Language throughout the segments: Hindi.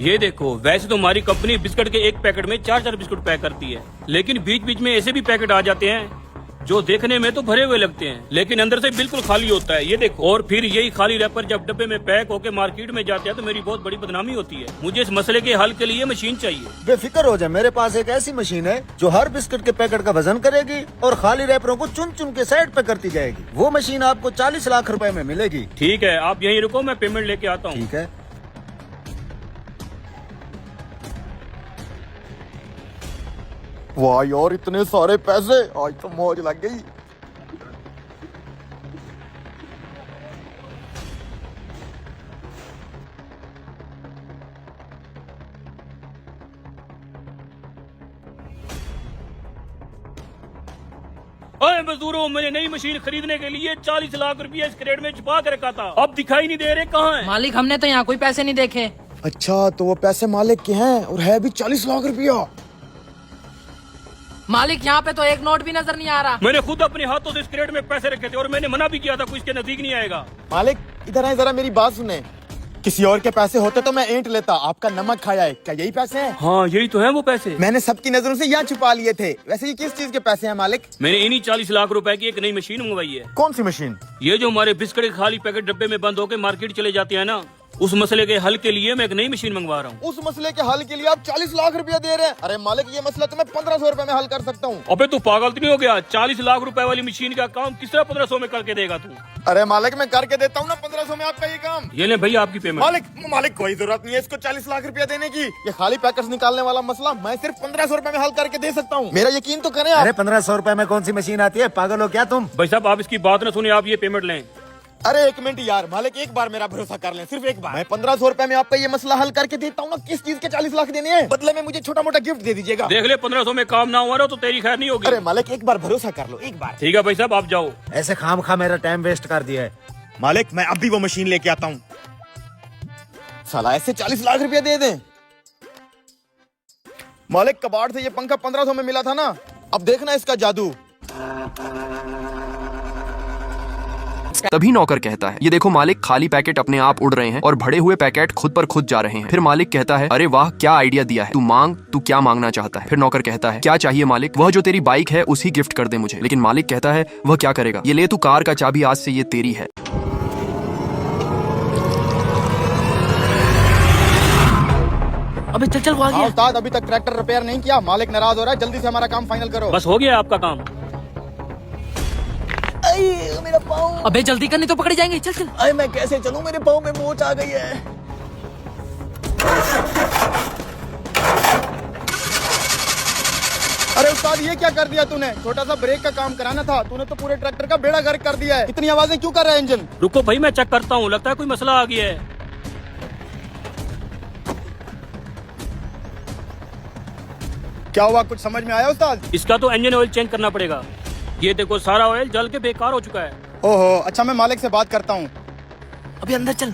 ये देखो, वैसे तो हमारी कंपनी बिस्कुट के एक पैकेट में 4-4 बिस्कुट पैक करती है, लेकिन बीच बीच में ऐसे भी पैकेट आ जाते हैं जो देखने में तो भरे हुए लगते हैं लेकिन अंदर से बिल्कुल खाली होता है। ये देखो, और फिर यही खाली रैपर जब डब्बे में पैक होकर मार्केट में जाते हैं तो मेरी बहुत बड़ी बदनामी होती है। मुझे इस मसले के हल के लिए मशीन चाहिए। बेफिक्र हो जाए, मेरे पास एक ऐसी मशीन है जो हर बिस्किट के पैकेट का वजन करेगी और खाली रैपरों को चुन चुन के साइड पे करती जाएगी। वो मशीन आपको 40 लाख रुपए में मिलेगी। ठीक है, आप यहीं रुको, मैं पेमेंट लेके आता हूँ। ठीक है। वाह यार, इतने सारे पैसे, आज तो मौज लग गई। अरे मजदूरों, मैंने नई मशीन खरीदने के लिए 40 लाख रुपया इस क्रेट में छुपा के रखा था, अब दिखाई नहीं दे रहे, कहाँ है? मालिक, हमने तो यहाँ कोई पैसे नहीं देखे। अच्छा, तो वो पैसे मालिक के हैं और है भी 40 लाख रुपया। मालिक, यहाँ पे तो एक नोट भी नजर नहीं आ रहा। मैंने खुद अपने हाथों से इस क्रेट में पैसे रखे थे और मैंने मना भी किया था कोई इसके नजदीक नहीं आएगा। मालिक इधर आए, जरा मेरी बात सुने। किसी और के पैसे होते तो मैं ऐंठ लेता, आपका नमक खाया है। क्या यही पैसे हैं? हाँ, यही तो है वो पैसे। मैंने सबकी नजरों से यहाँ छुपा लिए थे। वैसे ये किस चीज के पैसे हैं मालिक? मैंने इन्हीं 40 लाख रुपए की एक नई मशीन मंगवाई है। कौन सी मशीन? ये जो हमारे बिस्किट के खाली पैकेट डब्बे में बंद होकर मार्केट चले जाते हैं ना, उस मसले के हल के लिए मैं एक नई मशीन मंगवा रहा हूँ। उस मसले के हल के लिए आप 40 लाख रुपया दे रहे हैं? अरे मालिक, ये मसला तो मैं 1500 रुपए में हल कर सकता हूँ। अबे तू पागल तो नहीं हो गया? 40 लाख रुपए वाली मशीन का काम किस तरह 1500 में करके देगा तू? अरे मालिक, मैं करके देता हूँ ना 1500 में आपका ये काम। ये ले भैया आपकी पेमेंट। मालिक कोई जरूरत नहीं है इसको 40 लाख रुपया देने की। ये खाली पैकेट्स निकालने वाला मसला मैं सिर्फ 1500 रुपए में हल करके दे सकता हूँ। मेरा यकीन तो करें आप। अरे 1500 रुपए में कौन सी मशीन आती है? पागल हो क्या तुम? भाई साहब, आप इसकी बात न सुने, आप ये पेमेंट लें। अरे एक मिनट यार मालिक, एक बार मेरा भरोसा कर लें, सिर्फ एक बार। मैं 1500 रुपए में आपका ये मसला हल करके देता हूँ ना। किस चीज के 40 लाख देने हैं? बदले में मुझे छोटा मोटा गिफ्ट दे दीजिएगा। देख ले, 1500 में काम ना हुआ ना तो तेरी खैर नहीं होगी। अरे मालिक, एक बार भरोसा कर लो, एक बार। ठीक है भाई साहब, आप जाओ। ऐसे खाम खा मेरा टाइम वेस्ट कर दिया है। मालिक, मैं अभी वो मशीन लेके आता हूँ। साला ऐसे 40 लाख रुपया दे दें? मालिक, कबाड़ से ये पंखा 1500 में मिला था ना, अब देखना इसका जादू। तभी नौकर कहता है, ये देखो मालिक, खाली पैकेट अपने आप उड़ रहे हैं और भरे हुए पैकेट खुद पर खुद जा रहे हैं। फिर मालिक कहता है, अरे वाह, क्या आइडिया दिया है, तू मांग, तू क्या मांगना चाहता है? फिर नौकर कहता है, क्या चाहिए मालिक? वह जो तेरी बाइक है उसी गिफ्ट कर दे मुझे। लेकिन मालिक कहता है, वह क्या करेगा? ये ले तू कार का चाबी, आज से ये तेरी है। अबे चल वो आ हाँ गया। उस्ताद, अभी तक ट्रैक्टर रिपेयर नहीं किया। मालिक नाराज हो रहा है, जल्दी से हमारा काम फाइनल करो। बस हो गया आपका काम। मेरा पाँव, अबे जल्दी कर, नहीं तो पकड़े जाएंगे। चल चल। अरे मैं कैसे चलूं, मेरे पाँव में मोच आ गई है। अरे उस्ताद, ये क्या कर दिया तूने? छोटा सा ब्रेक का काम कराना था, तूने तो पूरे ट्रैक्टर का बेड़ा गर्क कर दिया है। इतनी आवाजें क्यों कर रहा है इंजन? रुको भाई, मैं चेक करता हूँ, लगता है कोई मसला आ गया है। क्या हुआ, कुछ समझ में आया उस्ताद? इसका तो इंजन ऑयल चेंज करना पड़ेगा। ये देखो, सारा ऑयल जल के बेकार हो चुका है। ओहो, अच्छा मैं मालिक से बात करता हूँ। अबे अंदर चल।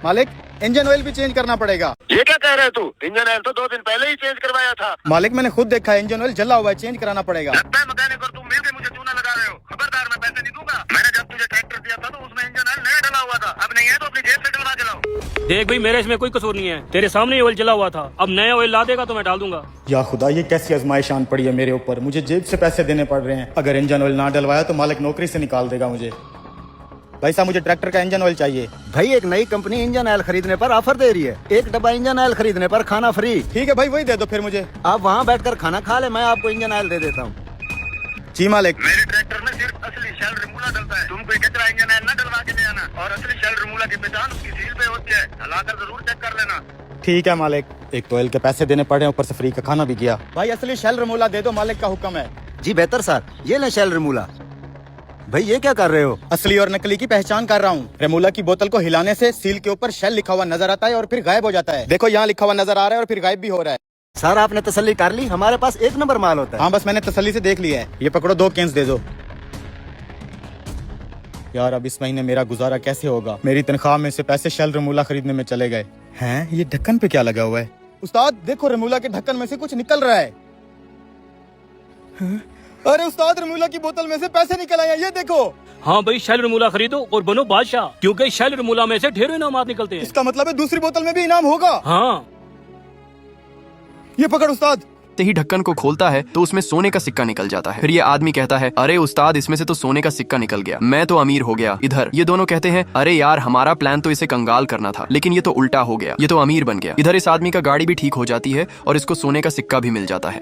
मालिक, इंजन ऑयल भी चेंज करना पड़ेगा। ये क्या कह रहे है तू? इंजन ऑयल तो 2 दिन पहले ही चेंज करवाया था। मालिक, मैंने खुद देखा है, इंजन ऑयल जला हुआ है, चेंज कराना पड़ेगा। लगता है मैकेनिक और तुम मिलकर मुझे चूना लगा रहे हो। खबरदार, मैं पैसे नहीं दूंगा। मैंने जब तुझे ट्रैक्टर दिया था तो उसमें इंजन ऑयल नया डला हुआ था, अब नहीं है तो अपनी जेब से डलवा के लाओ। देख भाई, मेरे इसमें कोई कसूर नहीं है, तेरे सामने ही ऑयल जला हुआ था। अब नया ऑयल ला देगा तो मैं डाल दूंगा। या खुदा, ये कैसी आजमाइश आन पड़ी है मेरे ऊपर। मुझे जेब से पैसे देने पड़ रहे हैं। अगर इंजन ऑयल ना डलवाया तो मालिक नौकरी से निकाल देगा मुझे। भाई साहब, मुझे ट्रैक्टर का इंजन ऑयल चाहिए। भाई, एक नई कंपनी इंजन ऑयल खरीदने पर ऑफर दे रही है। 1 डब्बा इंजन ऑयल खरीदने पर खाना फ्री। ठीक है भाई, वही दे दो फिर मुझे। आप वहाँ बैठकर खाना खा ले, मैं आपको इंजन ऑयल दे देता हूँ। जी मालिक। मेरे ट्रैक्टर में सिर्फ असली शेल रिमूला डलता है। तुम कोई कचरा इंजन ऑयल न डलवा के ले आना। और असली शेल रिमूला की पहचान उसकी सील पे होती है, हलाकर जरूर चेक कर लेना। ठीक है मालिक। एक तो ऑयल के पैसे देने पड़े, ऊपर से फ्री का खाना भी गया। भाई असली शेल रिमूला दे दो, मालिक का हुक्म है। जी बेहतर सर, ये ले शेल रिमूला। भाई ये क्या कर रहे हो? असली और नकली की पहचान कर रहा हूँ। रेमूला की बोतल को हिलाने से सील के ऊपर शेल लिखा हुआ नजर आता है और फिर गायब हो जाता है। देखो, यहाँ लिखा हुआ नजर आ रहा है और फिर गायब भी हो रहा है। सर, आपने तसल्ली कर ली, हमारे पास 1 नंबर माल होता है। हाँ, बस मैंने तसल्ली से देख लिया है। ये पकड़ो, 2 केन्स दे दो। यार, अब इस महीने मेरा गुजारा कैसे होगा? मेरी तनख्वाह में से पैसे शेल रेमूला खरीदने में चले गए हैं। ये ढक्कन पे क्या लगा हुआ है? उस्ताद देखो, रेमूला के ढक्कन में से कुछ निकल रहा है। अरे उस्ताद, रेमूला की बोतल में से पैसे निकल आए, ये देखो। हाँ भाई, शेल रिमूला खरीदो और बनो बादशाह, क्योंकि शेल रिमूला में से ढेरों इनामात निकलते हैं। इसका मतलब है दूसरी बोतल में भी इनाम होगा। हाँ, ये पकड़ उस्ताद। ते ही ढक्कन को खोलता है तो उसमें सोने का सिक्का निकल जाता है। फिर ये आदमी कहता है, अरे उस्ताद, इसमें से तो सोने का सिक्का निकल गया, मैं तो अमीर हो गया। इधर ये दोनों कहते हैं, अरे यार, हमारा प्लान तो इसे कंगाल करना था, लेकिन ये तो उल्टा हो गया, ये तो अमीर बन गया। इधर इस आदमी का गाड़ी भी ठीक हो जाती है और इसको सोने का सिक्का भी मिल जाता है।